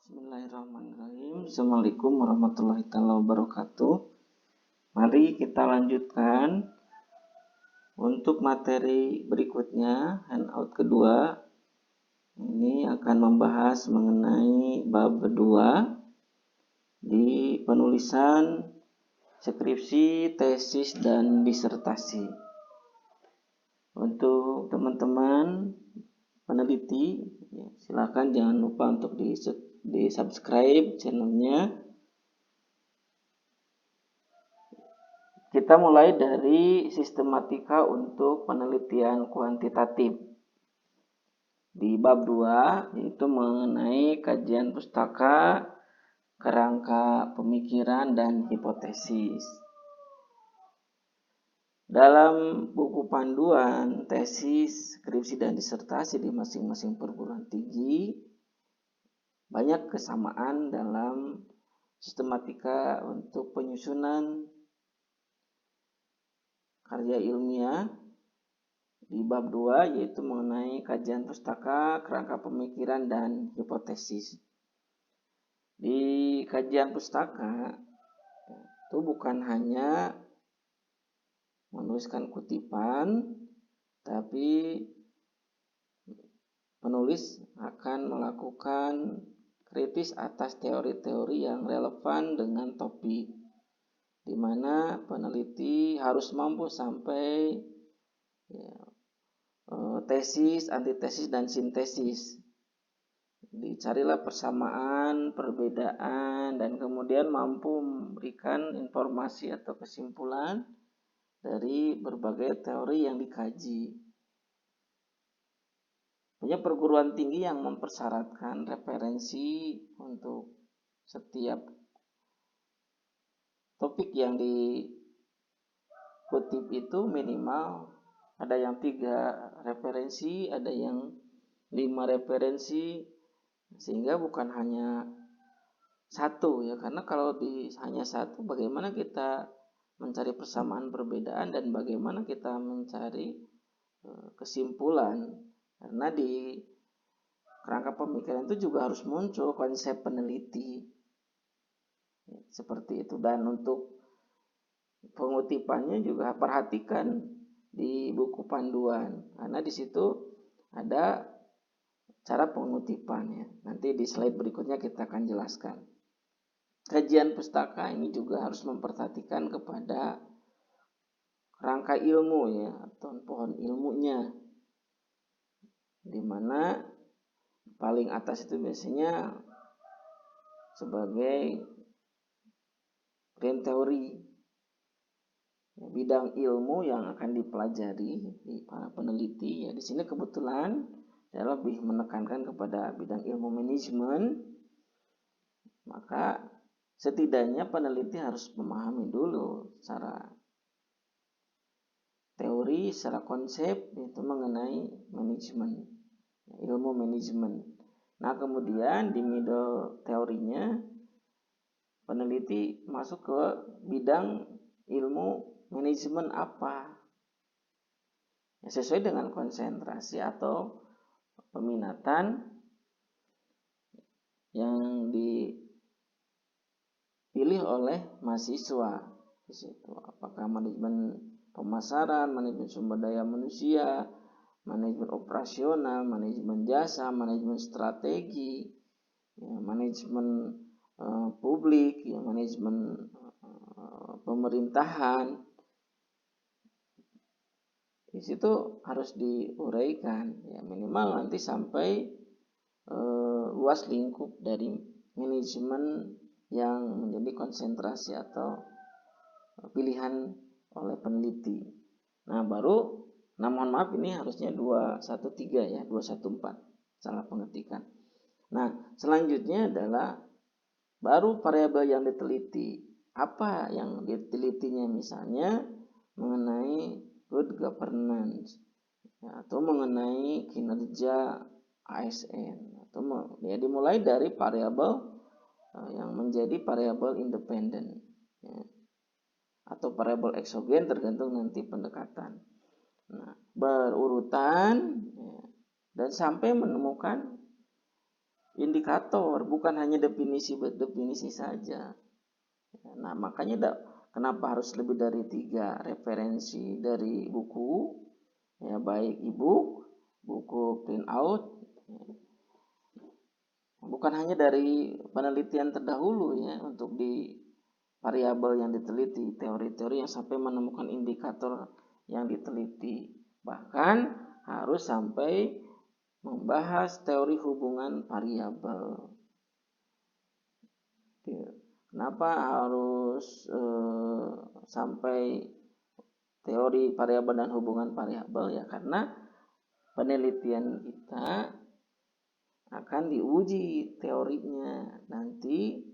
Bismillahirrahmanirrahim. Assalamualaikum warahmatullahi wabarakatuh. Mari kita lanjutkan untuk materi berikutnya, handout kedua. Ini akan membahas mengenai bab 2 di penulisan skripsi, tesis, dan disertasi. Untuk teman-teman peneliti, silakan jangan lupa untuk di subscribe channelnya. Kita mulai dari sistematika untuk penelitian kuantitatif di bab 2, yaitu mengenai kajian pustaka, kerangka pemikiran, dan hipotesis. Dalam buku panduan tesis, skripsi, dan disertasi di masing-masing perguruan tinggi, banyak kesamaan dalam sistematika untuk penyusunan karya ilmiah di bab 2, yaitu mengenai kajian pustaka, kerangka pemikiran, dan hipotesis. Di kajian pustaka itu bukan hanya menuliskan kutipan, tapi penulis akan melakukan kritis atas teori-teori yang relevan dengan topik, di mana peneliti harus mampu sampai tesis, antitesis, dan sintesis. Dicarilah persamaan, perbedaan, dan kemudian mampu memberikan informasi atau kesimpulan dari berbagai teori yang dikaji. Banyak perguruan tinggi yang mempersyaratkan referensi untuk setiap topik yang dikutip itu minimal ada yang 3 referensi, ada yang 5 referensi, sehingga bukan hanya satu ya, karena kalau hanya satu, bagaimana kita mencari persamaan perbedaan dan bagaimana kita mencari kesimpulan. Karena di kerangka pemikiran itu juga harus muncul konsep peneliti seperti itu. Dan untuk pengutipannya juga perhatikan di buku panduan, karena di situ ada cara pengutipannya. Nanti di slide berikutnya kita akan jelaskan. Kajian pustaka ini juga harus memperhatikan kepada rangka ilmu ya, atau pohon ilmunya, di mana paling atas itu biasanya sebagai grand teori, bidang ilmu yang akan dipelajari di para peneliti. Ya, di sini kebetulan saya lebih menekankan kepada bidang ilmu manajemen. Maka setidaknya peneliti harus memahami dulu secara teori, secara konsep, itu mengenai manajemen, ilmu manajemen. Nah, kemudian di middle teorinya peneliti masuk ke bidang ilmu manajemen apa, ya, sesuai dengan konsentrasi atau peminatan yang dipilih oleh mahasiswa. Di situ apakah manajemen pemasaran, manajemen sumber daya manusia, manajemen operasional, manajemen jasa, manajemen strategi, ya, manajemen publik, ya, manajemen pemerintahan. Di situ harus diuraikan, ya, minimal nanti sampai luas lingkup dari manajemen yang menjadi konsentrasi atau pilihan oleh peneliti. Nah, mohon maaf, ini harusnya 213 ya, 214, salah pengetikan. Nah, selanjutnya adalah baru variabel yang diteliti. Apa yang ditelitinya? Misalnya mengenai good governance, ya, atau mengenai kinerja ASN, atau ya, dimulai dari variabel yang menjadi variabel independen, ya, atau variabel eksogen, tergantung nanti pendekatan. Nah, berurutan, ya, dan sampai menemukan indikator, bukan hanya definisi saja. Nah, makanya kenapa harus lebih dari 3 referensi dari buku, ya, baik e-book, buku print out, bukan hanya dari penelitian terdahulu ya, untuk di variabel yang diteliti, teori-teori yang sampai menemukan indikator yang diteliti, bahkan harus sampai membahas teori hubungan variabel. Kenapa harus sampai teori variabel dan hubungan variabel? Ya karena penelitian kita akan diuji teorinya nanti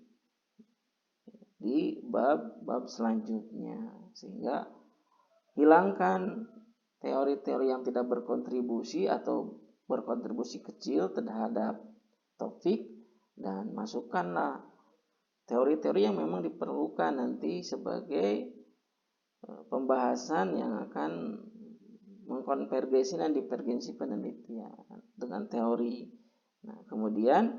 di bab-bab selanjutnya, sehingga hilangkan teori-teori yang tidak berkontribusi atau berkontribusi kecil terhadap topik dan masukkanlah teori-teori yang memang diperlukan nanti sebagai pembahasan yang akan mengkonvergensi dan divergensi penelitian dengan teori. Nah, kemudian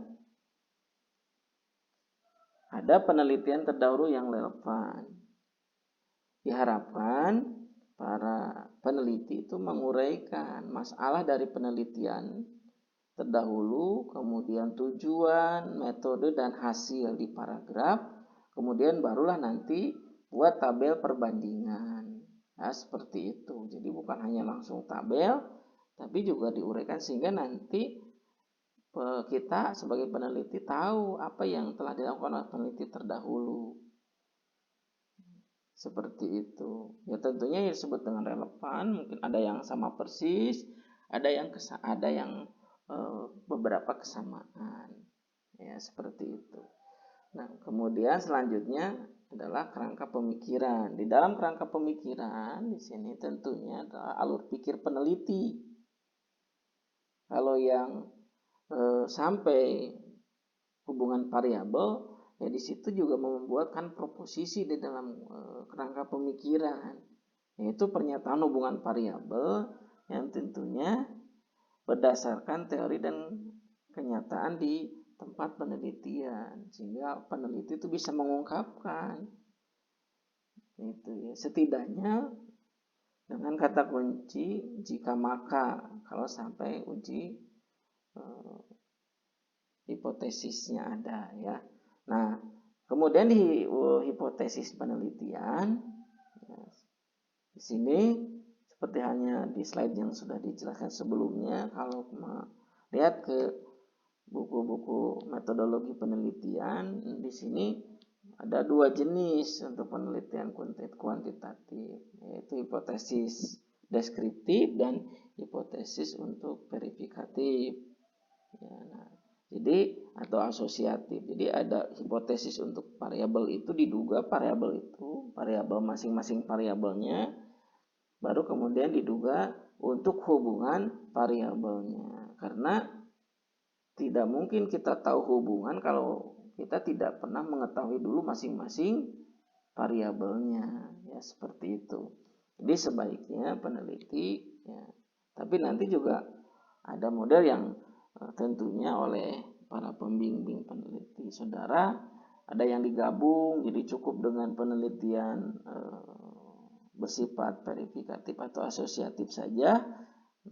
ada penelitian terdahulu yang relevan. Diharapkan para peneliti itu menguraikan masalah dari penelitian terdahulu, kemudian tujuan, metode, dan hasil di paragraf, kemudian barulah nanti buat tabel perbandingan. Nah, seperti itu. Jadi bukan hanya langsung tabel, tapi juga diuraikan sehingga nanti kita sebagai peneliti tahu apa yang telah dilakukan oleh peneliti terdahulu. Seperti itu. Ya tentunya yang disebut dengan relevan, mungkin ada yang sama persis, ada yang beberapa kesamaan. Ya, seperti itu. Nah, kemudian selanjutnya adalah kerangka pemikiran. Di dalam kerangka pemikiran di sini tentunya adalah alur pikir peneliti. Kalau yang sampai hubungan variabel, ya di situ juga membuatkan proposisi di dalam kerangka pemikiran, yaitu pernyataan hubungan variabel yang tentunya berdasarkan teori dan kenyataan di tempat penelitian, sehingga peneliti itu bisa mengungkapkan itu ya, setidaknya dengan kata kunci jika maka, kalau sampai uji hipotesisnya ada ya. Nah, kemudian di hipotesis penelitian ya, di sini seperti hanya di slide yang sudah dijelaskan sebelumnya, kalau lihat ke buku-buku metodologi penelitian, di sini ada 2 jenis untuk penelitian kuantitatif, yaitu hipotesis deskriptif dan hipotesis untuk verifikatif. Ya, nah, jadi atau asosiatif. Jadi ada hipotesis untuk variabel itu, diduga variabel itu, variabel masing-masing variabelnya, baru kemudian diduga untuk hubungan variabelnya. Karena tidak mungkin kita tahu hubungan kalau kita tidak pernah mengetahui dulu masing-masing variabelnya, ya seperti itu. Jadi sebaiknya peneliti ya, tapi nanti juga ada model yang tentunya oleh para pembimbing peneliti saudara, ada yang digabung jadi cukup dengan penelitian bersifat verifikatif atau asosiatif saja.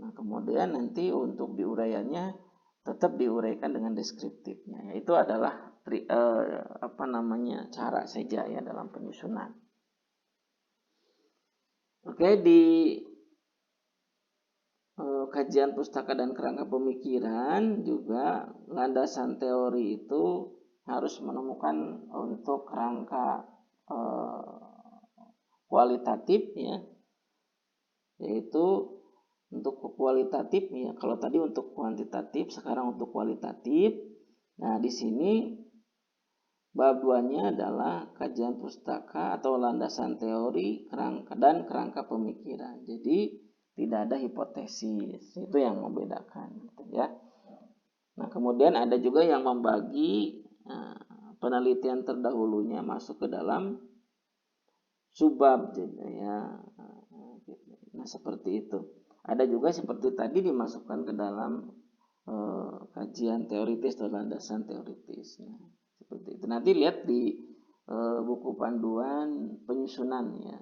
Nah, kemudian nanti untuk diuraiannya tetap diuraikan dengan deskriptifnya. Itu adalah cara saja ya dalam penyusunan. Oke, di kajian pustaka dan kerangka pemikiran juga landasan teori itu harus menemukan untuk kerangka kualitatif ya, yaitu untuk kualitatif ya, kalau tadi untuk kuantitatif, sekarang untuk kualitatif. Nah, di sini bab 2-nya adalah kajian pustaka atau landasan teori dan kerangka pemikiran. Jadi tidak ada hipotesis, itu yang membedakan gitu ya. Nah, kemudian ada juga yang membagi penelitian terdahulunya masuk ke dalam subbab ya. Nah, seperti itu. Ada juga seperti tadi dimasukkan ke dalam kajian teoritis atau landasan teoritis. Nah, seperti itu. Nanti lihat di buku panduan penyusunan ya,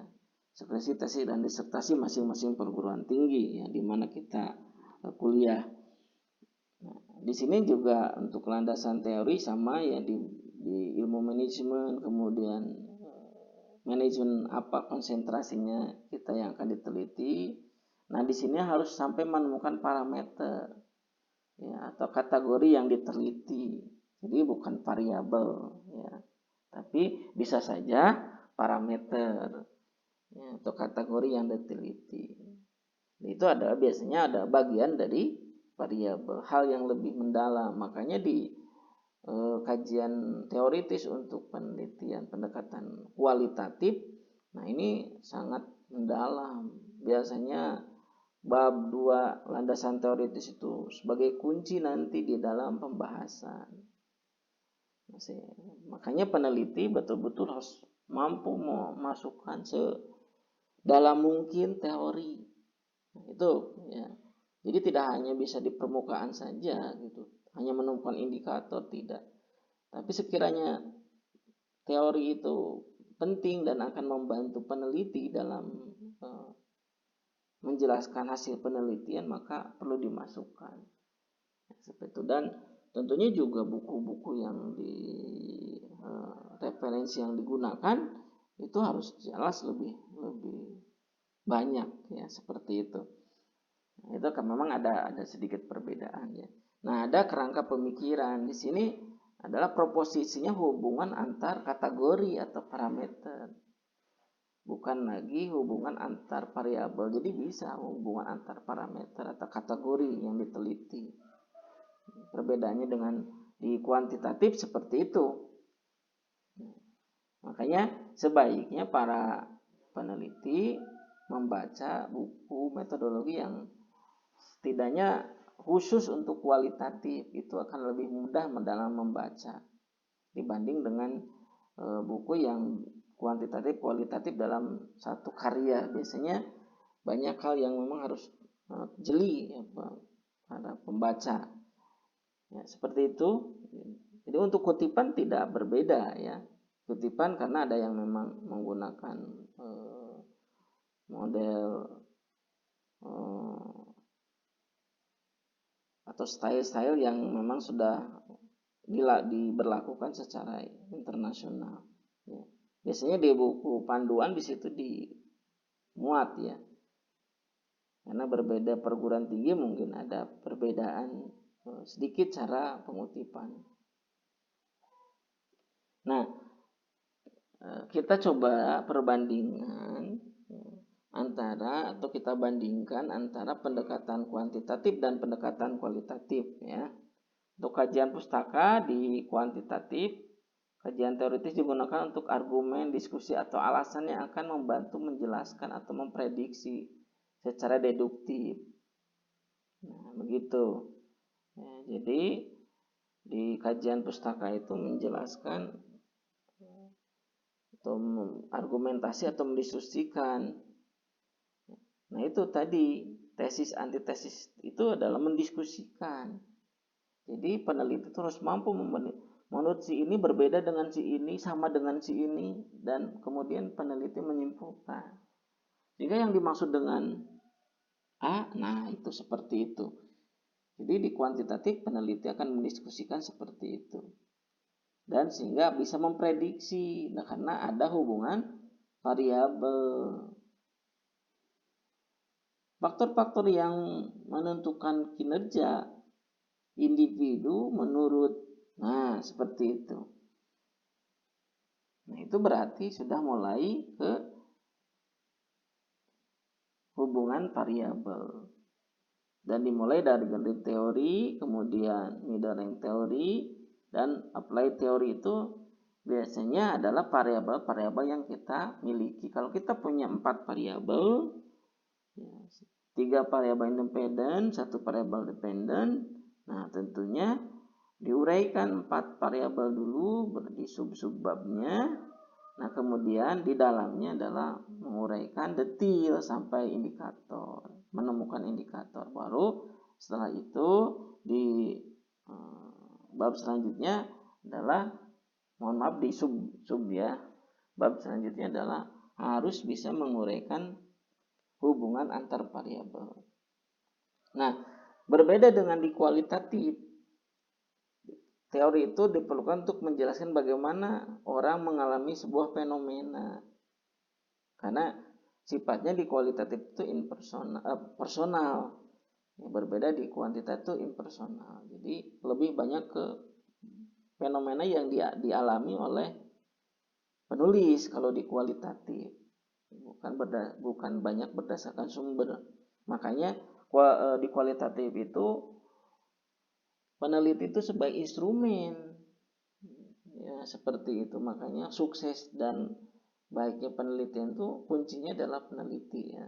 skripsi, tesis dan disertasi masing-masing perguruan tinggi ya, di mana kita kuliah. Nah, di sini juga untuk landasan teori sama ya, di ilmu manajemen, kemudian manajemen apa konsentrasinya kita yang akan diteliti. Nah, di sini harus sampai menemukan parameter ya, atau kategori yang diteliti. Jadi bukan variabel ya, tapi bisa saja parameter ya, atau kategori yang diteliti. Itu adalah biasanya ada bagian dari variabel, hal yang lebih mendalam. Makanya di kajian teoritis untuk penelitian pendekatan kualitatif, nah ini sangat mendalam. Biasanya bab 2 landasan teoritis itu sebagai kunci nanti di dalam pembahasan. Makanya peneliti betul-betul harus mampu memasukkan sedalam mungkin teori. Nah, itu ya. Jadi tidak hanya bisa di permukaan saja gitu, hanya menemukan indikator, tidak. Tapi sekiranya teori itu penting dan akan membantu peneliti dalam menjelaskan hasil penelitian, maka perlu dimasukkan seperti itu. Dan tentunya juga buku-buku yang di referensi yang digunakan itu harus jelas lebih banyak ya, seperti itu. Nah, itu kan memang ada sedikit perbedaan ya. Nah, ada kerangka pemikiran di sini adalah proposisinya hubungan antar kategori atau parameter, bukan lagi hubungan antar variabel. Jadi bisa hubungan antar parameter atau kategori yang diteliti. Perbedaannya dengan di kuantitatif seperti itu. Makanya sebaiknya para peneliti membaca buku metodologi yang setidaknya khusus untuk kualitatif. Itu akan lebih mudah dalam membaca dibanding dengan buku yang kualitatif dalam satu karya. Biasanya banyak hal yang memang harus jeli ya, pada pembaca ya, seperti itu. Jadi untuk kutipan tidak berbeda ya. Kutipan karena ada yang memang menggunakan model atau style-style yang memang sudah diberlakukan secara internasional. Ya. Biasanya di buku panduan di situ dimuat ya. Karena berbeda perguruan tinggi mungkin ada perbedaan sedikit cara pengutipan. Nah, kita coba perbandingan atau kita bandingkan antara pendekatan kuantitatif dan pendekatan kualitatif ya. Untuk kajian pustaka di kuantitatif, kajian teoritis digunakan untuk argumen, diskusi atau alasan yang akan membantu menjelaskan atau memprediksi secara deduktif. Nah, begitu. Ya, jadi di kajian pustaka itu menjelaskan atau argumentasi atau mendiskusikan. Nah, itu tadi tesis antitesis itu adalah mendiskusikan. Jadi peneliti itu harus mampu menurut si ini berbeda dengan si ini, sama dengan si ini, dan kemudian peneliti menyimpulkan. Jika yang dimaksud dengan A, nah itu seperti itu. Jadi di kuantitatif peneliti akan mendiskusikan seperti itu. Dan sehingga bisa memprediksi, nah, karena ada hubungan variabel. Faktor-faktor yang menentukan kinerja individu menurut, nah seperti itu. Nah, itu berarti sudah mulai ke hubungan variabel. Dan dimulai dari teori, kemudian middle range teori, dan applied teori itu biasanya adalah variabel-variabel yang kita miliki. Kalau kita punya 4 variabel, 3 variabel independen, 1 variabel dependen, nah tentunya diuraikan 4 variabel dulu di sub-subbabnya. Nah, kemudian di dalamnya adalah menguraikan detail sampai indikator, menemukan indikator. Baru setelah itu di bab selanjutnya adalah, mohon maaf di sub ya, bab selanjutnya adalah harus bisa menguraikan hubungan antar variabel. Nah, berbeda dengan di kualitatif, teori itu diperlukan untuk menjelaskan bagaimana orang mengalami sebuah fenomena. Karena sifatnya di kualitatif itu personal. Berbeda di kuantitatif itu impersonal. Jadi lebih banyak ke fenomena yang dialami oleh penulis kalau di kualitatif. Bukan banyak berdasarkan sumber. Makanya di kualitatif itu peneliti itu sebagai instrumen, ya seperti itu. Makanya sukses dan baiknya penelitian itu kuncinya adalah peneliti, ya.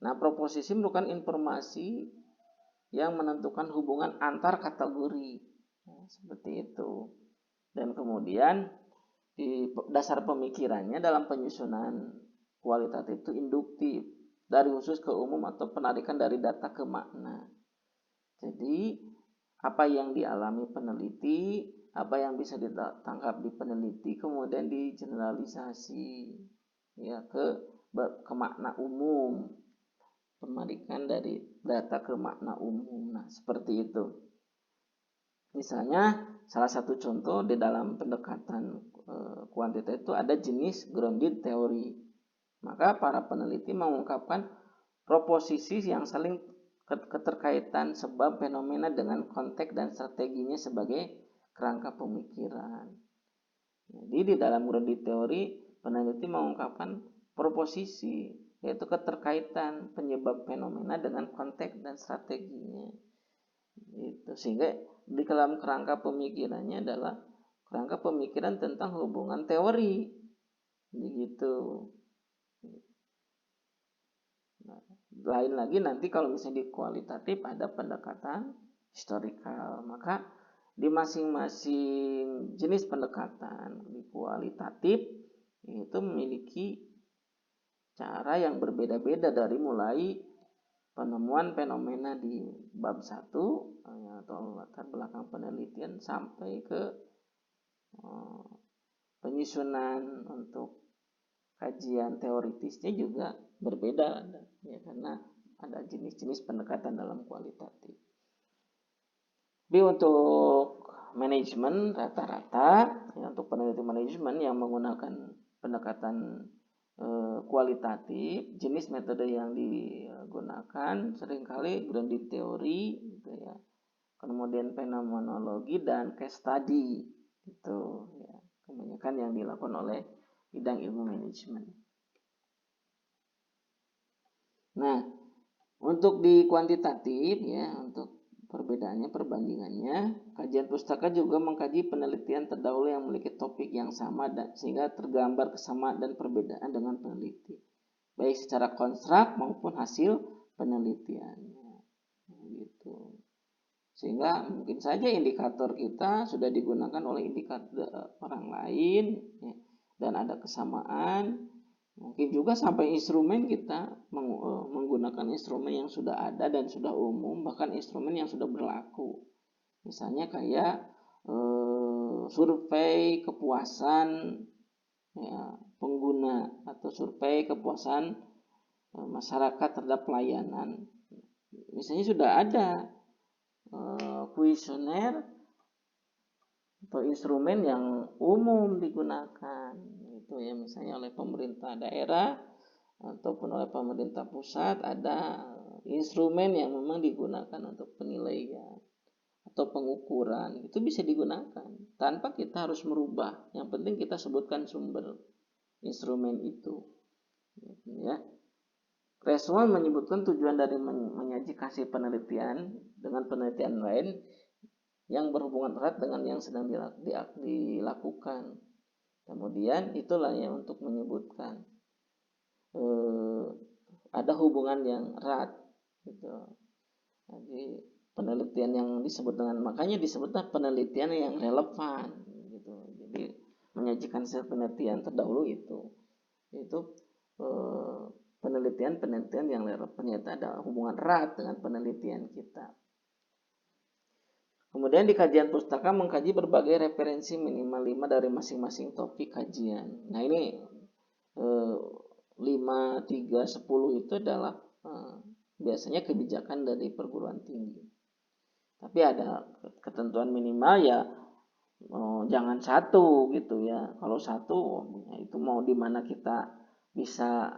Nah, proposisi merupakan informasi yang menentukan hubungan antar kategori, ya, seperti itu. Dan kemudian di dasar pemikirannya dalam penyusunan kualitatif itu induktif, dari khusus ke umum atau penarikan dari data ke makna. Jadi apa yang dialami peneliti, apa yang bisa ditangkap di peneliti, kemudian digeneralisasi, ya, ke makna umum, penarikan dari data ke makna umum. Nah, seperti itu. Misalnya salah satu contoh di dalam pendekatan kuantitatif itu ada jenis grounded theory. Maka para peneliti mengungkapkan proposisi yang saling keterkaitan sebab fenomena dengan konteks dan strateginya sebagai kerangka pemikiran. Jadi di dalam grounded theory peneliti mengungkapkan proposisi, yaitu keterkaitan penyebab fenomena dengan konteks dan strateginya. Itu sehingga di dalam kerangka pemikirannya adalah kerangka pemikiran tentang hubungan teori, begitu. Nah, lain lagi nanti kalau misalnya di kualitatif ada pendekatan historikal, maka di masing-masing jenis pendekatan di kualitatif itu memiliki cara yang berbeda-beda dari mulai penemuan fenomena di bab 1 atau latar belakang penelitian sampai ke penyusunan untuk kajian teoritisnya juga berbeda, ya, karena ada jenis-jenis pendekatan dalam kualitatif. Tapi untuk manajemen rata-rata, ya, untuk peneliti manajemen yang menggunakan pendekatan kualitatif, jenis metode yang digunakan seringkali grounded theory, gitu ya. Kemudian fenomenologi dan case study, itu ya, kebanyakan yang dilakukan oleh bidang ilmu manajemen. Nah, untuk di kuantitatif, ya, untuk perbedaannya, perbandingannya, kajian pustaka juga mengkaji penelitian terdahulu yang memiliki topik yang sama sehingga tergambar kesamaan dan perbedaan dengan peneliti, baik secara konstruk maupun hasil penelitiannya, gitu. Sehingga mungkin saja indikator kita sudah digunakan oleh indikator orang lain, ya, dan ada kesamaan. Mungkin juga sampai instrumen kita menggunakan instrumen yang sudah ada dan sudah umum, bahkan instrumen yang sudah berlaku. Misalnya kayak survei kepuasan, ya, pengguna atau survei kepuasan masyarakat terhadap pelayanan. Misalnya sudah ada kuesioner atau instrumen yang umum digunakan, itu ya, misalnya oleh pemerintah daerah ataupun oleh pemerintah pusat ada instrumen yang memang digunakan untuk penilaian atau pengukuran, itu bisa digunakan tanpa kita harus merubah. Yang penting kita sebutkan sumber instrumen itu, ya. Reswan menyebutkan tujuan dari menyajikan hasil penelitian dengan penelitian lain yang berhubungan erat dengan yang sedang dilakukan. Kemudian itulah yang untuk menyebutkan ada hubungan yang erat, gitu. Jadi penelitian yang disebut dengan, makanya disebutlah penelitian yang relevan, gitu. Jadi menyajikan hasil penelitian terdahulu itu penelitian yang relevan, ternyata ada hubungan erat dengan penelitian kita. Kemudian di kajian pustaka mengkaji berbagai referensi minimal 5 dari masing-masing topik kajian. Nah ini 5, 3, 10 itu adalah biasanya kebijakan dari perguruan tinggi. Tapi ada ketentuan minimal ya, jangan satu gitu ya. Kalau satu ya itu mau di mana kita bisa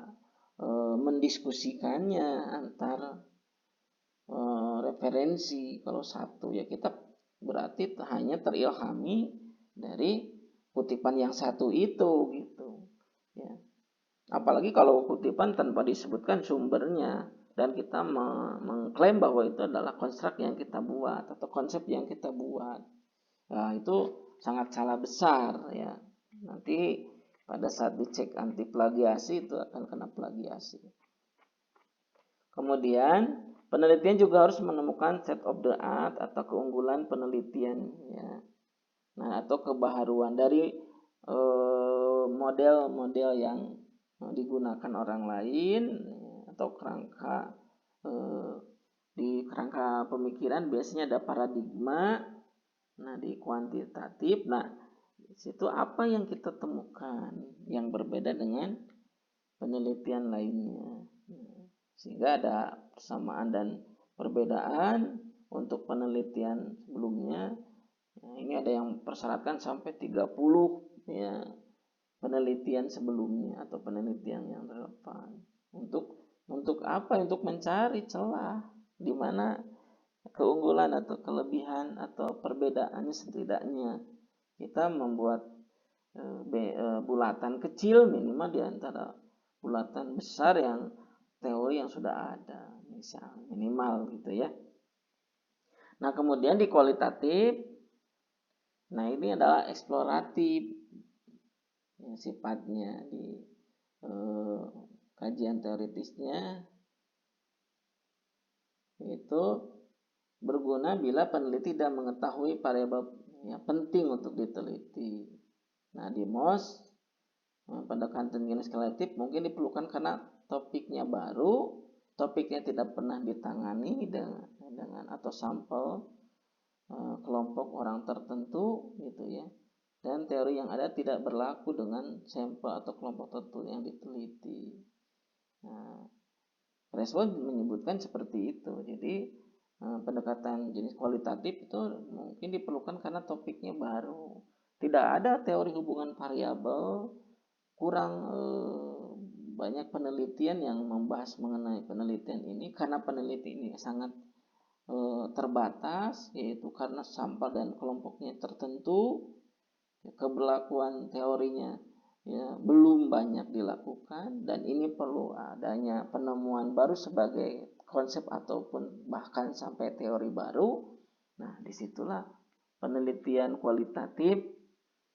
mendiskusikannya antar referensi. Kalau satu ya kita berarti hanya terilhami dari kutipan yang satu itu gitu ya. Apalagi kalau kutipan tanpa disebutkan sumbernya dan kita mengklaim bahwa itu adalah konstruk yang kita buat atau konsep yang kita buat. Nah, itu sangat salah besar ya. Nanti pada saat dicek anti plagiasi itu akan kena plagiasi. Kemudian penelitian juga harus menemukan state of the art atau keunggulan penelitian ya. Nah, atau kebaharuan dari model-model yang digunakan orang lain atau kerangka di kerangka pemikiran biasanya ada paradigma. Nah, di kuantitatif, nah di situ apa yang kita temukan yang berbeda dengan penelitian lainnya. Sehingga ada persamaan dan perbedaan untuk penelitian sebelumnya. Nah, ini ada yang persyaratkan sampai 30 ya penelitian sebelumnya atau penelitian yang relevan. Untuk apa? Untuk mencari celah di mana keunggulan atau kelebihan atau perbedaannya setidaknya. Kita membuat bulatan kecil minimal di antara bulatan besar yang teori yang sudah ada, misal minimal gitu ya. Nah kemudian di kualitatif, nah ini adalah eksploratif ya, sifatnya di kajian teoritisnya itu berguna bila peneliti tidak mengetahui variabel yang penting untuk diteliti. Nah di MOS pendekatan jenis kualitatif mungkin diperlukan karena topiknya baru, topiknya tidak pernah ditangani dengan atau sampel kelompok orang tertentu gitu ya, dan teori yang ada tidak berlaku dengan sampel atau kelompok tertentu yang diteliti. Nah, Creswell menyebutkan seperti itu. Jadi pendekatan jenis kualitatif itu mungkin diperlukan karena topiknya baru, tidak ada teori hubungan variabel, kurang banyak penelitian yang membahas mengenai penelitian ini karena peneliti ini sangat terbatas, yaitu karena sampel dan kelompoknya tertentu, keberlakuan teorinya ya belum banyak dilakukan, dan ini perlu adanya penemuan baru sebagai konsep ataupun bahkan sampai teori baru. Nah disitulah penelitian kualitatif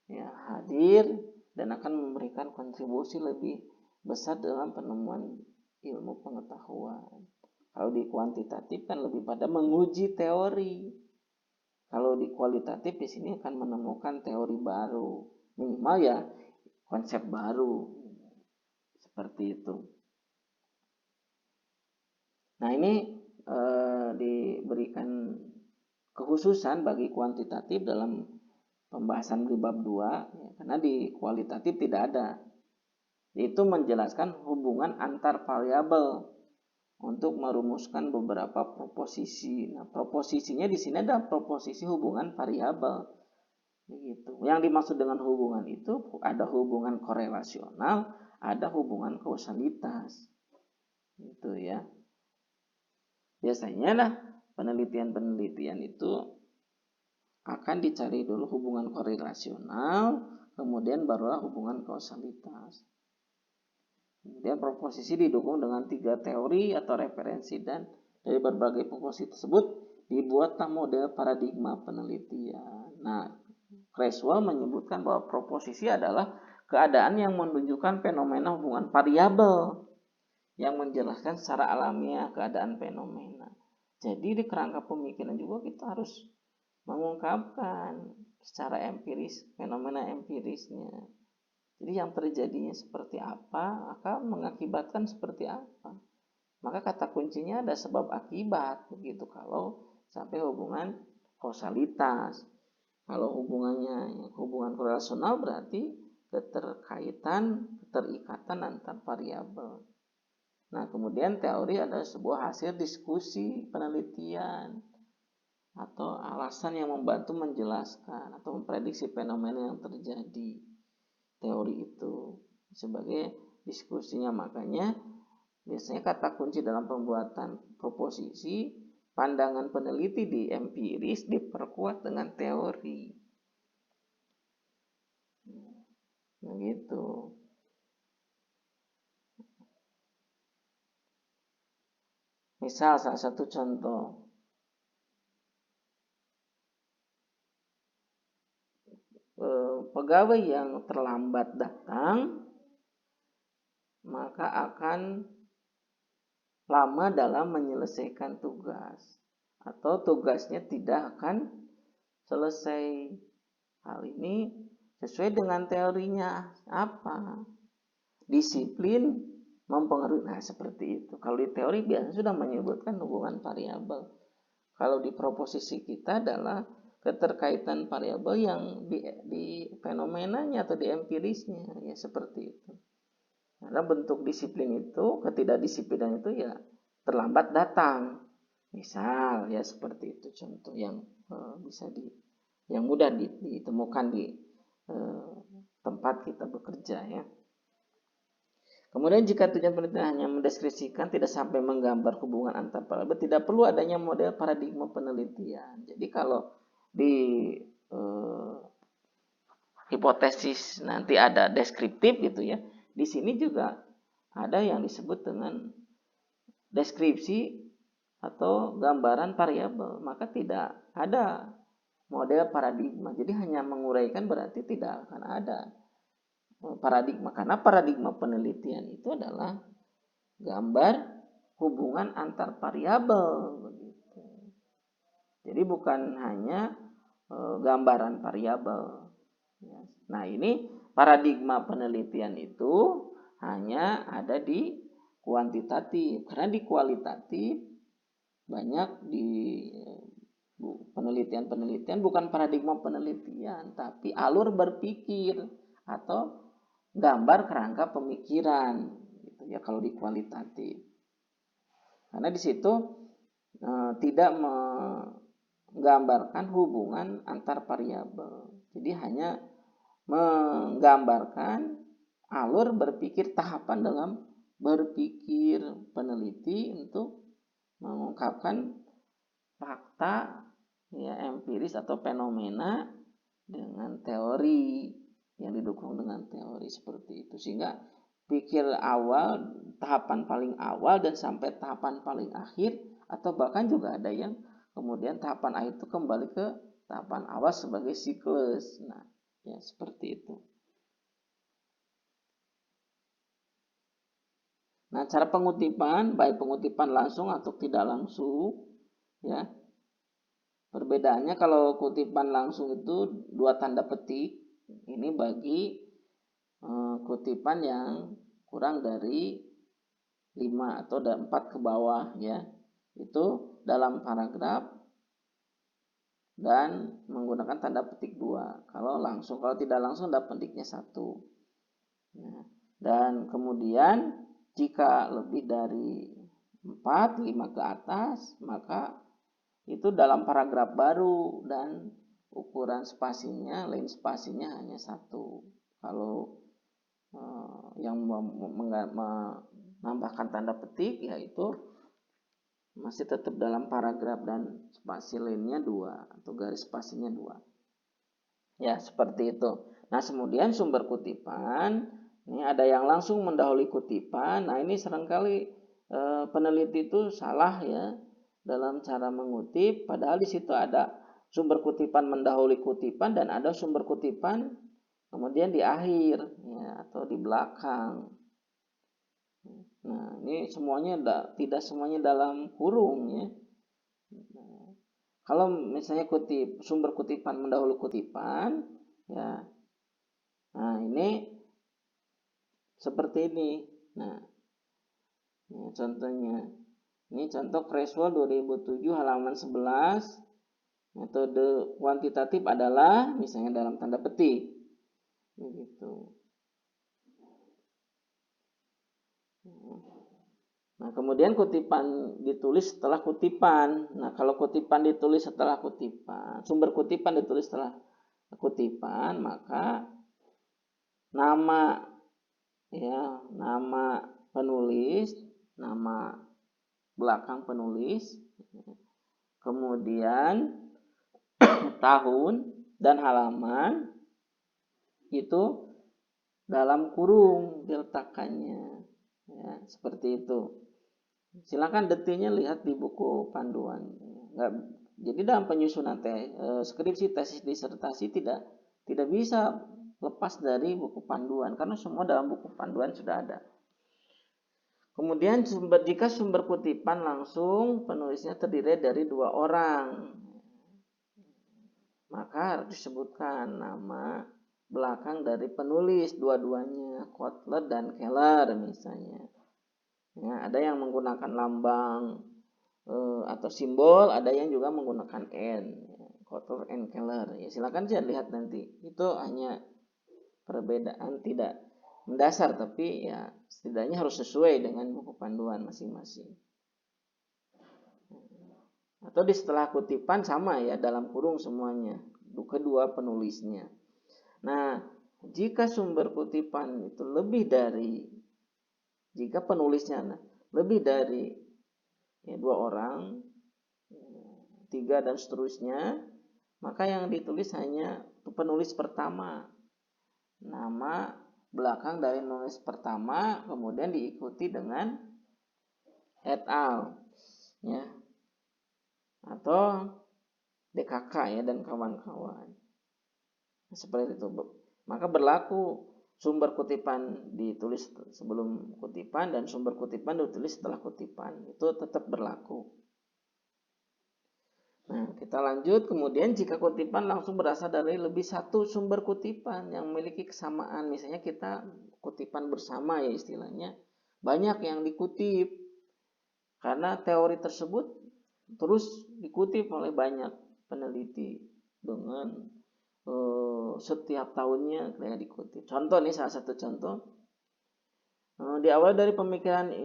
ya hadir dan akan memberikan kontribusi lebih besar dalam penemuan ilmu pengetahuan. Kalau di kuantitatif kan lebih pada menguji teori. Kalau di kualitatif di sini akan menemukan teori baru, minimal ya konsep baru. Seperti itu. Nah, ini diberikan kekhususan bagi kuantitatif dalam pembahasan di bab 2 ya, karena di kualitatif tidak ada. Itu menjelaskan hubungan antar variabel untuk merumuskan beberapa proposisi. Nah, proposisinya di sini ada proposisi hubungan variabel. Begitu. Yang dimaksud dengan hubungan itu ada hubungan korelasional, ada hubungan kausalitas. Gitu ya. Biasanya lah penelitian-penelitian itu akan dicari dulu hubungan korelasional, kemudian barulah hubungan kausalitas. Kemudian proposisi didukung dengan 3 teori atau referensi, dan dari berbagai proposisi tersebut dibuatlah model paradigma penelitian. Nah, Creswell menyebutkan bahwa proposisi adalah keadaan yang menunjukkan fenomena hubungan variabel yang menjelaskan secara alamiah keadaan fenomena. Jadi di kerangka pemikiran juga kita harus mengungkapkan secara empiris fenomena empirisnya. Jadi yang terjadinya seperti apa akan mengakibatkan seperti apa. Maka kata kuncinya ada sebab akibat begitu kalau sampai hubungan kausalitas. Kalau hubungannya hubungan korelasional berarti keterikatan antar variabel. Nah, kemudian teori adalah sebuah hasil diskusi, penelitian, atau alasan yang membantu menjelaskan atau memprediksi fenomena yang terjadi. Teori itu sebagai diskusinya, makanya biasanya kata kunci dalam pembuatan proposisi, pandangan peneliti di empiris diperkuat dengan teori. Begitu. Misal salah satu contoh, pegawai yang terlambat datang maka akan lama dalam menyelesaikan tugas atau tugasnya tidak akan selesai. Hal ini sesuai dengan teorinya apa? Disiplin mempengaruhi. Nah, seperti itu. Kalau di teori biasanya sudah menyebutkan hubungan variabel. Kalau di proposisi kita adalah keterkaitan variabel yang di fenomenanya atau di empirisnya, ya seperti itu. Karena bentuk disiplin itu, ketidakdisiplinan itu ya terlambat datang. Misal ya seperti itu contoh yang yang mudah ditemukan di tempat kita bekerja ya. Kemudian jika tujuan penelitian hanya mendeskripsikan, tidak sampai menggambar hubungan antar variabel, tidak perlu adanya model paradigma penelitian. Jadi kalau di hipotesis nanti ada deskriptif gitu ya, di sini juga ada yang disebut dengan deskripsi atau gambaran variabel, maka tidak ada model paradigma. Jadi hanya menguraikan berarti tidak akan ada paradigma, karena paradigma penelitian itu adalah gambar hubungan antar variabel begitu. Jadi bukan hanya gambaran variabel. Nah, ini paradigma penelitian itu hanya ada di kuantitatif, karena di kualitatif banyak di penelitian bukan paradigma penelitian, tapi alur berpikir atau gambar kerangka pemikiran gitu ya kalau di kualitatif. Karena di situ tidak menggambarkan hubungan antar variabel. Jadi hanya menggambarkan alur berpikir, tahapan dalam berpikir peneliti untuk mengungkapkan fakta ya empiris atau fenomena dengan teori yang didukung dengan teori seperti itu, sehingga pikir awal, tahapan paling awal dan sampai tahapan paling akhir, atau bahkan juga ada yang kemudian tahapan akhir itu kembali ke tahapan awal sebagai siklus. Nah, ya seperti itu. Nah, cara pengutipan, baik pengutipan langsung atau tidak langsung, ya. Perbedaannya kalau kutipan langsung itu 2 tanda petik. Ini bagi kutipan yang kurang dari 5 atau 4 ke bawah ya. Itu dalam paragraf dan menggunakan tanda petik 2. Kalau tidak langsung tanda petiknya 1. Ya. Dan kemudian jika lebih dari 4, 5 ke atas, maka itu dalam paragraf baru dan ukuran spasinya, line spasinya hanya 1. Kalau yang menambahkan tanda petik yaitu masih tetap dalam paragraf dan spasi line-nya 2 atau garis spasinya 2. Ya, seperti itu. Nah, kemudian sumber kutipan, ini ada yang langsung mendahului kutipan. Nah, ini seringkali peneliti itu salah ya dalam cara mengutip, padahal di situ ada sumber kutipan mendahului kutipan dan ada sumber kutipan kemudian di akhir ya, atau di belakang. Nah, ini semuanya tidak semuanya dalam kurung ya. Nah, kalau misalnya sumber kutipan mendahului kutipan ya. Nah, ini seperti ini. Nah, ya, contohnya. Ini contoh Creswell 2007 halaman 11. Metode kuantitatif adalah misalnya dalam tanda petik. Begitu. Nah, kemudian kutipan ditulis setelah kutipan. Nah, kalau kutipan ditulis setelah kutipan, sumber kutipan ditulis setelah kutipan, maka nama penulis, nama belakang penulis, kemudian tahun dan halaman itu dalam kurung diletakkannya, ya, seperti itu. Silakan detailnya lihat di buku panduan. Jadi dalam penyusunan skripsi, tesis, disertasi tidak bisa lepas dari buku panduan karena semua dalam buku panduan sudah ada. Kemudian jika sumber kutipan langsung penulisnya terdiri dari 2 orang, maka harus disebutkan nama belakang dari penulis dua-duanya, Kotler dan Keller misalnya. Ya, ada yang menggunakan lambang atau simbol, ada yang juga menggunakan N, Kotler and Keller. Ya, silakan saya lihat nanti. Itu hanya perbedaan tidak mendasar, tapi ya setidaknya harus sesuai dengan buku panduan masing-masing. Atau di setelah kutipan sama ya, dalam kurung semuanya, kedua penulisnya. Nah, jika sumber kutipan itu jika penulisnya lebih dari 2 orang, 3 dan seterusnya, maka yang ditulis hanya penulis pertama, nama belakang dari penulis pertama, kemudian diikuti dengan et al, ya, atau DKK ya dan kawan-kawan. Seperti itu. Maka berlaku sumber kutipan ditulis sebelum kutipan dan sumber kutipan ditulis setelah kutipan. Itu tetap berlaku. Nah, kita lanjut. Kemudian jika kutipan langsung berasal dari lebih satu sumber kutipan yang memiliki kesamaan, misalnya kita kutipan bersama ya istilahnya, banyak yang dikutip karena teori tersebut terus dikutip oleh banyak peneliti dengan setiap tahunnya kayak dikutip. Contoh nih, salah satu contoh di awal dari pemikiran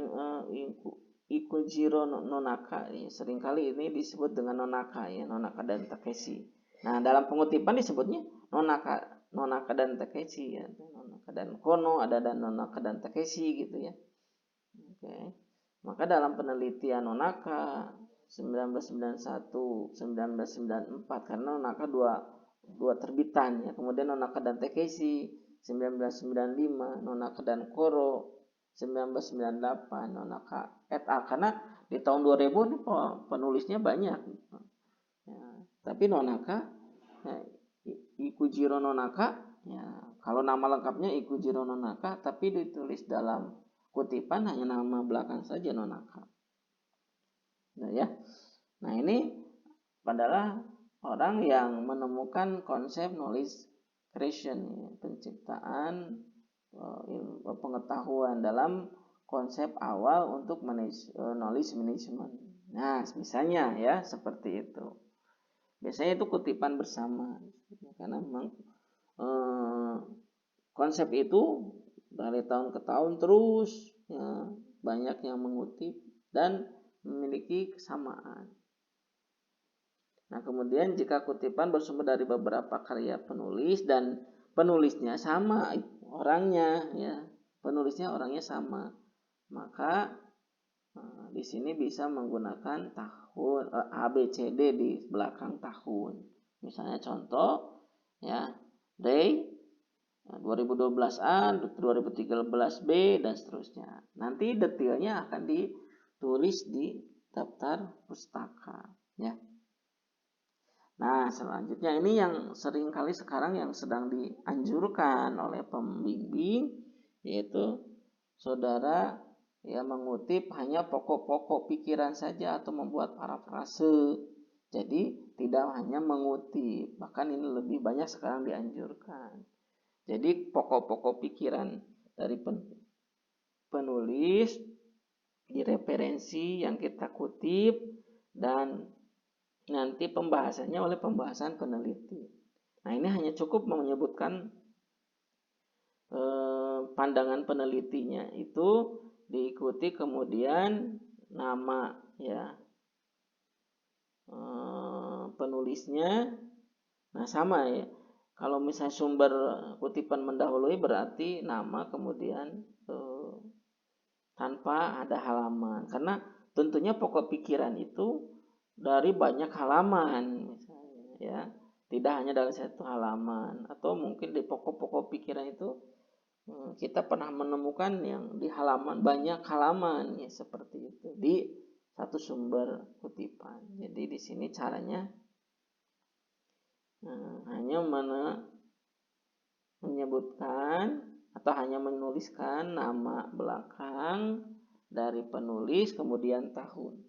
Ikujiro Nonaka, ya, seringkali ini disebut dengan Nonaka ya, Nonaka dan Takeshi. Nah, dalam pengutipan disebutnya Nonaka dan Takeshi ya, Nonaka dan Kono, ada dan Nonaka dan Takeshi gitu ya. Oke. Maka dalam penelitian Nonaka 1991, 1994, karena Nonaka dua terbitan ya. Kemudian Nonaka dan Takeshi 1995, Nonaka dan Koro 1998, Nonaka et al. Karena di tahun 2000 ini penulisnya banyak. Ya, tapi Nonaka, ya, Ikujiro Nonaka, ya, kalau nama lengkapnya Ikujiro Nonaka, tapi ditulis dalam kutipan hanya nama belakang saja Nonaka. Nah, ya. Nah, ini adalah orang yang menemukan konsep knowledge creation, penciptaan pengetahuan dalam konsep awal untuk knowledge management. Nah, misalnya ya seperti itu. Biasanya itu kutipan bersama, karena memang konsep itu dari tahun ke tahun terus ya, banyak yang mengutip dan memiliki kesamaan. Nah, kemudian jika kutipan bersumber dari beberapa karya penulis dan penulisnya sama orangnya ya, penulisnya orangnya sama, maka di sini bisa menggunakan tahun ABCD di belakang tahun. Misalnya contoh ya, Day 2012A, 2013B dan seterusnya. Nanti detailnya akan ditulis di daftar pustaka ya. Nah, selanjutnya ini yang sering kali sekarang yang sedang dianjurkan oleh pembimbing, yaitu saudara ya mengutip hanya pokok-pokok pikiran saja atau membuat parafrase. Jadi tidak hanya mengutip, bahkan ini lebih banyak sekarang dianjurkan. Jadi pokok-pokok pikiran dari penulis, di referensi yang kita kutip, dan nanti pembahasannya oleh pembahasan peneliti. Nah, ini hanya cukup menyebutkan pandangan penelitinya itu, diikuti kemudian nama ya penulisnya. Nah, sama ya. Kalau misalnya sumber kutipan mendahului berarti nama kemudian tanpa ada halaman. Karena tentunya pokok pikiran itu dari banyak halaman misalnya ya. Tidak hanya dari satu halaman, atau mungkin di pokok-pokok pikiran itu kita pernah menemukan yang di halaman, banyak halaman ya, seperti itu di satu sumber kutipan. Jadi di sini caranya hanya menyebutkan atau hanya menuliskan nama belakang dari penulis kemudian tahun.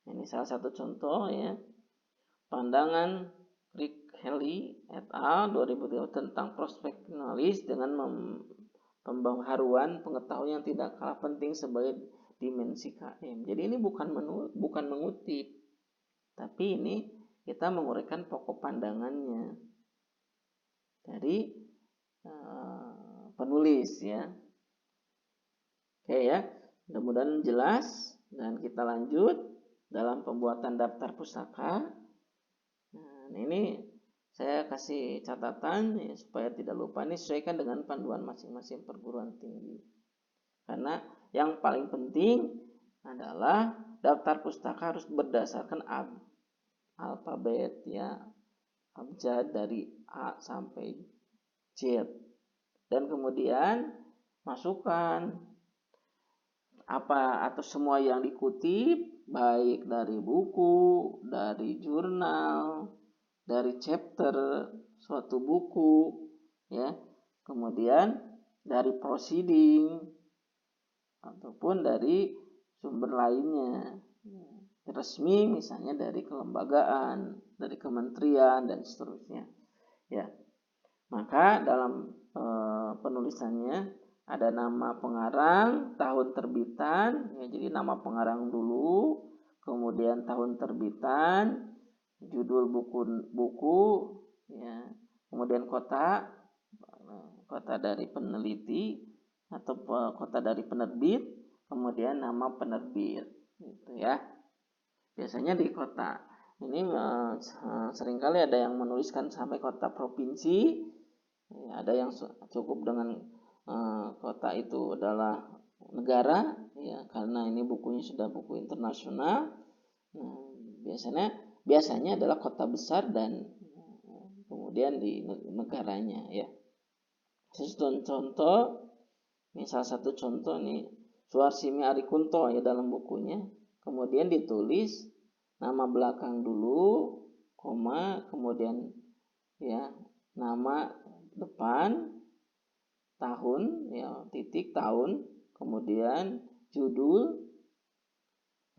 Ini salah satu contoh ya. Pandangan Rick Haley et al. 2003 tentang prospek penulis dengan pembaharuan pengetahuan yang tidak kalah penting sebagai dimensi KM. Jadi ini bukan mengutip, tapi ini kita menguraikan pokok pandangannya dari penulis ya. Oke ya, mudah-mudahan jelas, dan kita lanjut dalam pembuatan daftar pustaka. Nah, ini saya kasih catatan ya, supaya tidak lupa. Ini sesuaikan dengan panduan masing-masing perguruan tinggi. Karena yang paling penting adalah daftar pustaka harus berdasarkan alfabet ya, abjad dari A sampai Z. Dan kemudian masukkan apa atau semua yang dikutip, baik dari buku, dari jurnal, dari chapter suatu buku ya, kemudian dari proceeding ataupun dari sumber lainnya resmi, misalnya dari kelembagaan, dari kementerian dan seterusnya ya. Maka dalam penulisannya ada nama pengarang, tahun terbitan ya, jadi nama pengarang dulu, kemudian tahun terbitan, judul buku ya, kemudian kota dari peneliti atau kota dari penerbit, kemudian nama penerbit gitu ya. Biasanya di kota ini seringkali ada yang menuliskan sampai kota provinsi ya, ada yang cukup dengan kota itu adalah negara ya, karena ini bukunya sudah buku internasional. Nah, biasanya adalah kota besar dan kemudian di negaranya ya. Contoh, ini salah satu contoh nih, Suarsimi Arikunto ya dalam bukunya. Kemudian ditulis nama belakang dulu, koma, kemudian ya nama depan, tahun ya, titik tahun, kemudian judul,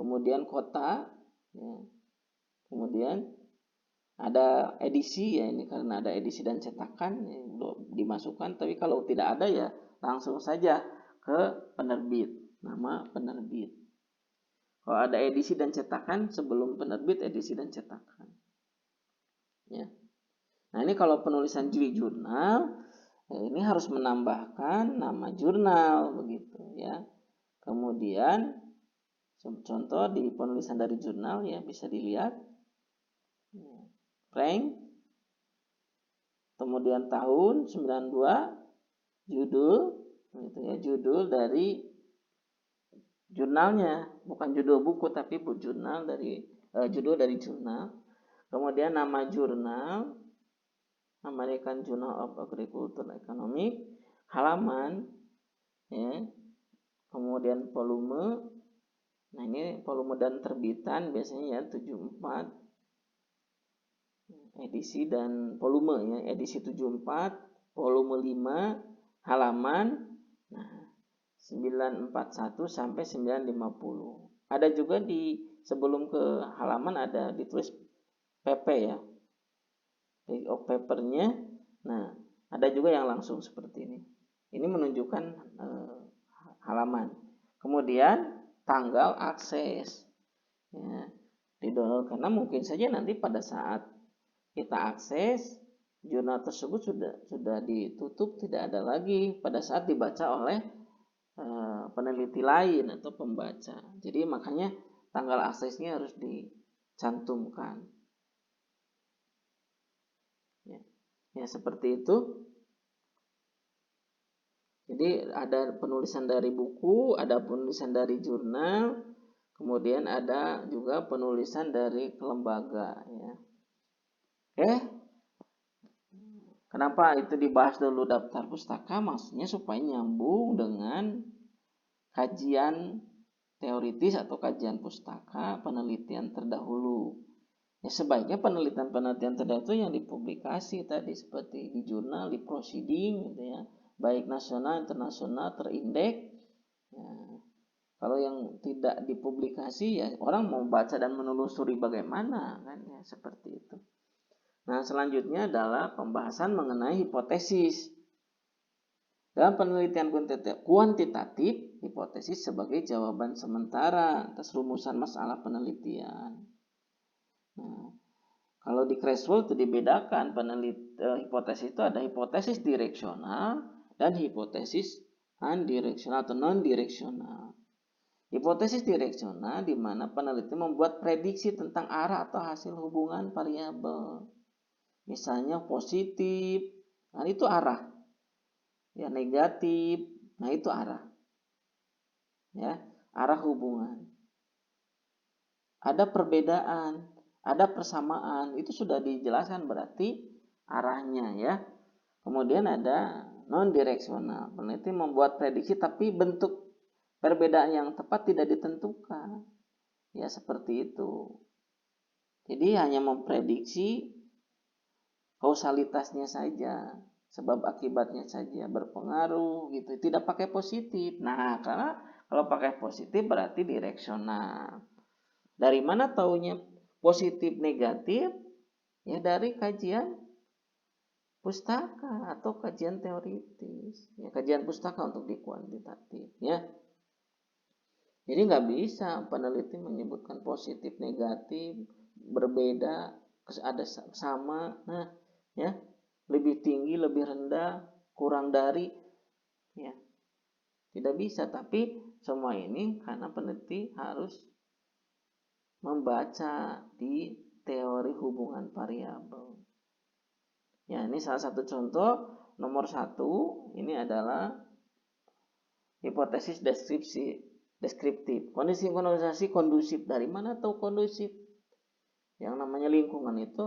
kemudian kota ya, kemudian ada edisi ya, ini karena ada edisi dan cetakan ya, dimasukkan. Tapi kalau tidak ada ya langsung saja ke penerbit, nama penerbit. Kalau ada edisi dan cetakan, sebelum penerbit edisi dan cetakan ya. Nah, ini kalau penulisan jurnal ini harus menambahkan nama jurnal begitu ya. Kemudian contoh di penulisan dari jurnal ya, bisa dilihat rank, kemudian tahun 92, judul gitu ya, judul dari jurnalnya, bukan judul buku tapi jurnal dari judul dari jurnal. Kemudian nama jurnal, American Journal of Agriculture Economics, halaman ya, kemudian volume. Nah, ini volume dan terbitan biasanya ya 74, edisi dan volume ya, edisi 74, volume 5, halaman nah 941 sampai 950. Ada juga di sebelum ke halaman ada ditulis PP ya, of papernya. Nah, ada juga yang langsung seperti ini. Ini menunjukkan halaman. Kemudian tanggal akses. Ya. di-download, karena mungkin saja nanti pada saat kita akses jurnal tersebut sudah ditutup, tidak ada lagi pada saat dibaca oleh peneliti lain atau pembaca. Jadi makanya tanggal aksesnya harus dicantumkan. Ya seperti itu. Jadi ada penulisan dari buku, ada penulisan dari jurnal, kemudian ada juga penulisan dari lembaga. Ya. Oke, kenapa itu dibahas dulu daftar pustaka? Maksudnya supaya nyambung dengan kajian teoritis atau kajian pustaka penelitian terdahulu. Ya sebaiknya penelitian terdahulu yang dipublikasi tadi seperti di jurnal, di proceeding, gitu ya, baik nasional, internasional, terindeks. Ya, kalau yang tidak dipublikasi ya orang mau baca dan menelusuri bagaimana kan ya seperti itu. Nah selanjutnya adalah pembahasan mengenai hipotesis. Dalam penelitian kuantitatif, hipotesis sebagai jawaban sementara atas rumusan masalah penelitian. Nah, kalau di Creswell itu dibedakan hipotesis itu ada hipotesis direksional dan hipotesis unidireksional atau non-direksional. Hipotesis direksional di mana peneliti membuat prediksi tentang arah atau hasil hubungan variabel. Misalnya positif, nah itu arah. Ya negatif, nah itu arah. Ya, arah hubungan. Ada perbedaan, ada persamaan, itu sudah dijelaskan berarti arahnya ya. Kemudian ada non-direksional, peneliti membuat prediksi tapi bentuk perbedaan yang tepat tidak ditentukan. Ya seperti itu. Jadi hanya memprediksi kausalitasnya saja, sebab akibatnya saja berpengaruh gitu, tidak pakai positif. Nah, karena kalau pakai positif berarti direksional. Dari mana taunya positif negatif? Ya dari kajian pustaka atau kajian teoritis. Ya, kajian pustaka untuk di kuantitatif ya. Jadi nggak bisa peneliti menyebutkan positif negatif berbeda, ada sama, nah ya lebih tinggi, lebih rendah, kurang dari, ya tidak bisa. Tapi semua ini karena peneliti harus membaca di teori hubungan variabel. Ya ini salah satu contoh nomor 1 ini adalah hipotesis deskriptif. Kondisi organisasi kondusif. Dari mana tahu kondusif? Yang namanya lingkungan itu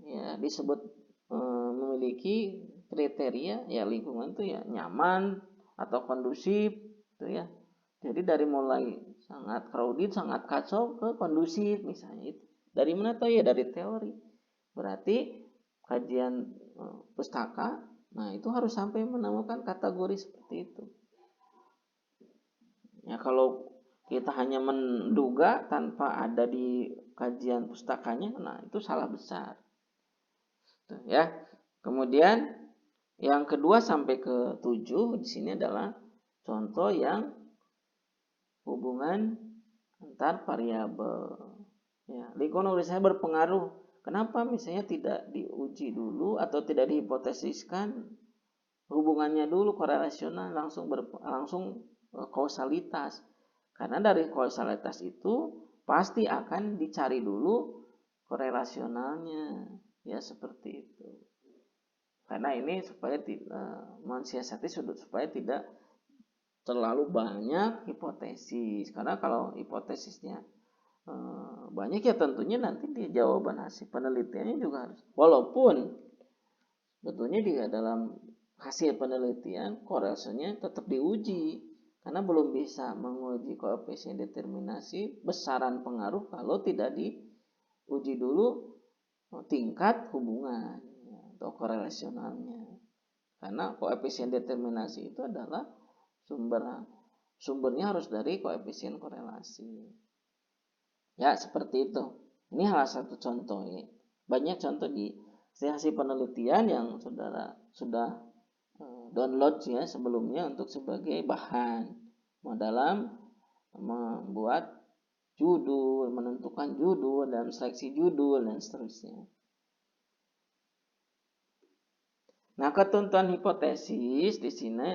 ya disebut memiliki kriteria ya lingkungan itu ya nyaman atau kondusif itu ya. Jadi dari mulai sangat crowded, sangat kacau ke kondusif misalnya itu. Dari mana tahu ya dari teori. Berarti kajian pustaka, nah itu harus sampai menemukan kategori seperti itu. Ya kalau kita hanya menduga tanpa ada di kajian pustakanya, nah itu salah besar. Tuh, ya. Kemudian yang kedua sampai ke 7 di sini adalah contoh yang hubungan antar variabel. Ya, lingkungan organisasi berpengaruh. Kenapa misalnya tidak diuji dulu atau tidak dihipotesiskan hubungannya dulu korelasional langsung kausalitas? Karena dari kausalitas itu pasti akan dicari dulu korelasionalnya. Ya seperti itu. Karena ini supaya mensiasati supaya tidak terlalu banyak hipotesis. Karena kalau hipotesisnya banyak ya tentunya nanti di jawaban hasil penelitiannya juga harus. Walaupun tentunya di dalam hasil penelitian korelasinya tetap diuji. Karena belum bisa menguji koefisien determinasi besaran pengaruh kalau tidak diuji dulu tingkat hubungan atau korelasionalnya. Karena koefisien determinasi itu adalah sumbernya harus dari koefisien korelasi. Ya, seperti itu. Ini salah satu contoh ya. Banyak contoh di hasil penelitian yang saudara sudah download ya sebelumnya untuk sebagai bahan dalam membuat judul, menentukan judul dan seleksi judul dan seterusnya. Nah, ketentuan hipotesis di sini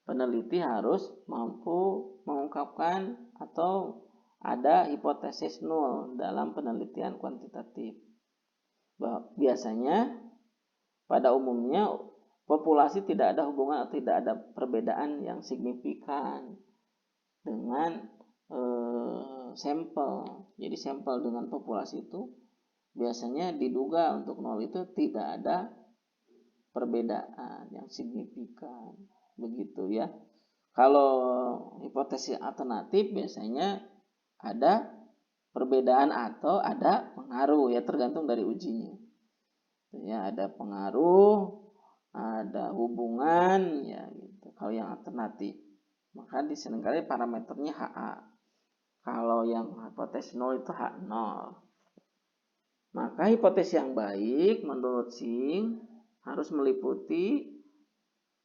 peneliti harus mampu mengungkapkan atau ada hipotesis nol dalam penelitian kuantitatif. Biasanya pada umumnya populasi tidak ada hubungan atau tidak ada perbedaan yang signifikan dengan sampel. Jadi sampel dengan populasi itu biasanya diduga untuk nol itu tidak ada perbedaan yang signifikan, begitu ya. Kalau hipotesis alternatif biasanya ada perbedaan atau ada pengaruh, ya tergantung dari ujinya. Ya, ada pengaruh, ada hubungan, ya gitu. Kalau yang alternatif, maka di seringkali parameternya HA. Kalau yang hipotesis 0 itu H0. Maka hipotesis yang baik menurut Singh harus meliputi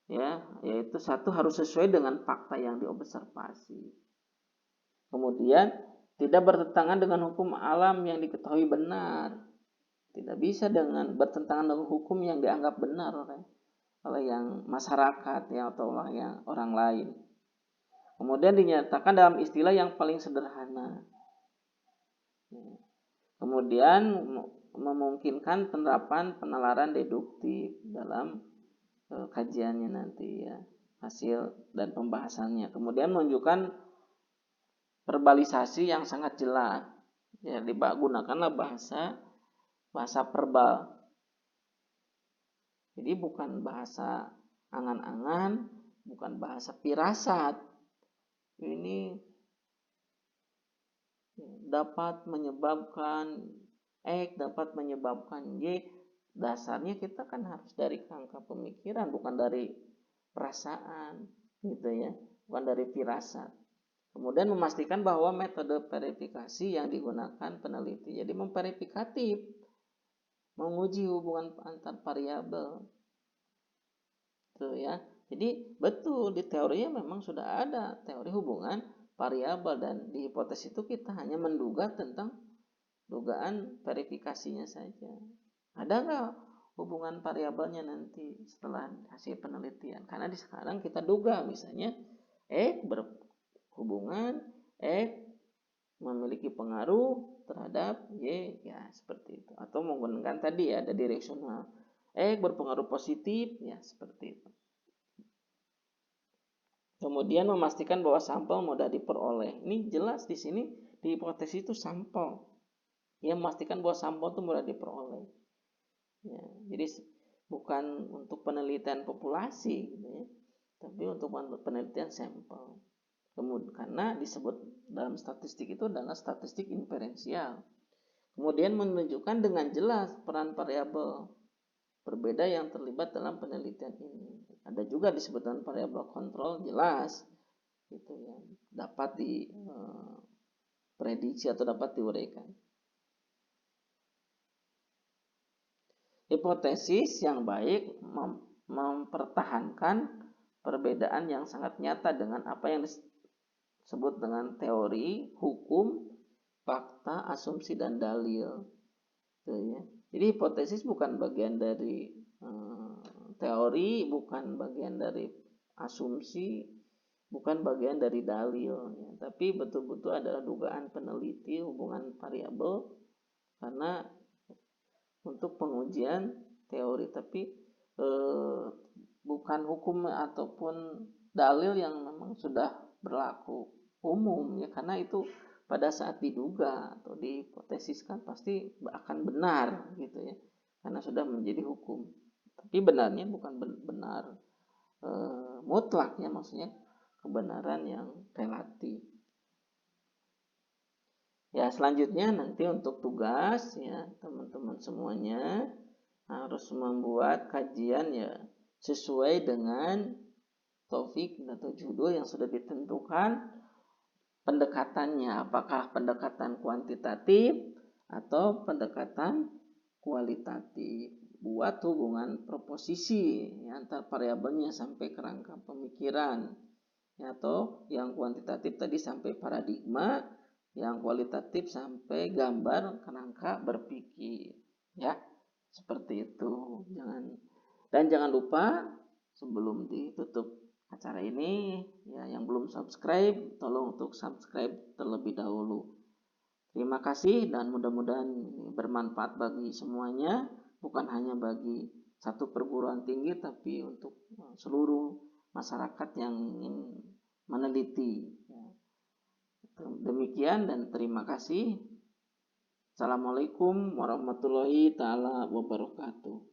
yaitu satu, harus sesuai dengan fakta yang diobservasi. Kemudian tidak bertentangan dengan hukum alam yang diketahui benar. Tidak bisa dengan bertentangan dengan hukum yang dianggap benar oleh yang masyarakat atau orang lain. Kemudian dinyatakan dalam istilah yang paling sederhana. Kemudian memungkinkan penerapan penalaran deduktif dalam kajiannya nanti ya, hasil dan pembahasannya. Kemudian menunjukkan verbalisasi yang sangat jelas. Ya, digunakanlah bahasa verbal. Jadi bukan bahasa angan-angan, bukan bahasa firasat. Ini dapat menyebabkan X, dapat menyebabkan Y. Dasarnya kita kan harus dari kerangka pemikiran, bukan dari perasaan, gitu ya, bukan dari firasat. Kemudian memastikan bahwa metode verifikasi yang digunakan peneliti jadi memverifikatif, menguji hubungan antar variabel, tuh ya. Jadi betul di teorinya memang sudah ada teori hubungan variabel, dan di hipotesis itu kita hanya menduga tentang dugaan verifikasinya saja. Ada nggak hubungan variabelnya nanti setelah hasil penelitian? Karena di sekarang kita duga misalnya berhubungan, memiliki pengaruh terhadap Y, ya seperti itu. Atau menggunakan tadi ya, ada direksional, berpengaruh positif, ya seperti itu. Kemudian memastikan bahwa sampel mudah diperoleh. Ini jelas di sini di hipotesis itu sampel. Ya, memastikan bahwa sampel itu mudah diperoleh. Ya, jadi bukan untuk penelitian populasi, gitu ya, tapi untuk penelitian sampel. Kemudian karena disebut dalam statistik itu adalah statistik inferensial. Kemudian menunjukkan dengan jelas peran variabel berbeda yang terlibat dalam penelitian ini. Ada juga disebutkan variabel kontrol, jelas gitu ya, dapat diprediksi atau dapat diuraikan. Hipotesis yang baik mempertahankan perbedaan yang sangat nyata dengan apa yang disebut dengan teori, hukum, fakta, asumsi, dan dalil. Jadi hipotesis bukan bagian dari teori, bukan bagian dari asumsi, bukan bagian dari dalil, ya. Tapi betul-betul adalah dugaan peneliti hubungan variabel karena untuk pengujian teori, tapi bukan hukum ataupun dalil yang memang sudah berlaku umum ya, karena itu pada saat diduga atau dihipotesiskan pasti akan benar gitu ya, karena sudah menjadi hukum. Tapi benarnya bukan benar mutlak ya, maksudnya kebenaran yang relatif. Ya, selanjutnya nanti untuk tugas ya, teman-teman semuanya harus membuat kajian ya sesuai dengan topik atau judul yang sudah ditentukan. Pendekatannya apakah pendekatan kuantitatif atau pendekatan kualitatif. Buat hubungan proposisi ya, antar variabelnya sampai kerangka pemikiran ya, atau yang kuantitatif tadi sampai paradigma, yang kualitatif sampai gambar kerangka berpikir, ya. Seperti itu. Jangan lupa sebelum ditutup acara ini, ya, yang belum subscribe tolong untuk subscribe terlebih dahulu. Terima kasih dan mudah-mudahan ini bermanfaat bagi semuanya, bukan hanya bagi satu perguruan tinggi tapi untuk seluruh masyarakat yang ingin meneliti. Demikian dan terima kasih. Assalamualaikum warahmatullahi taala wabarakatuh.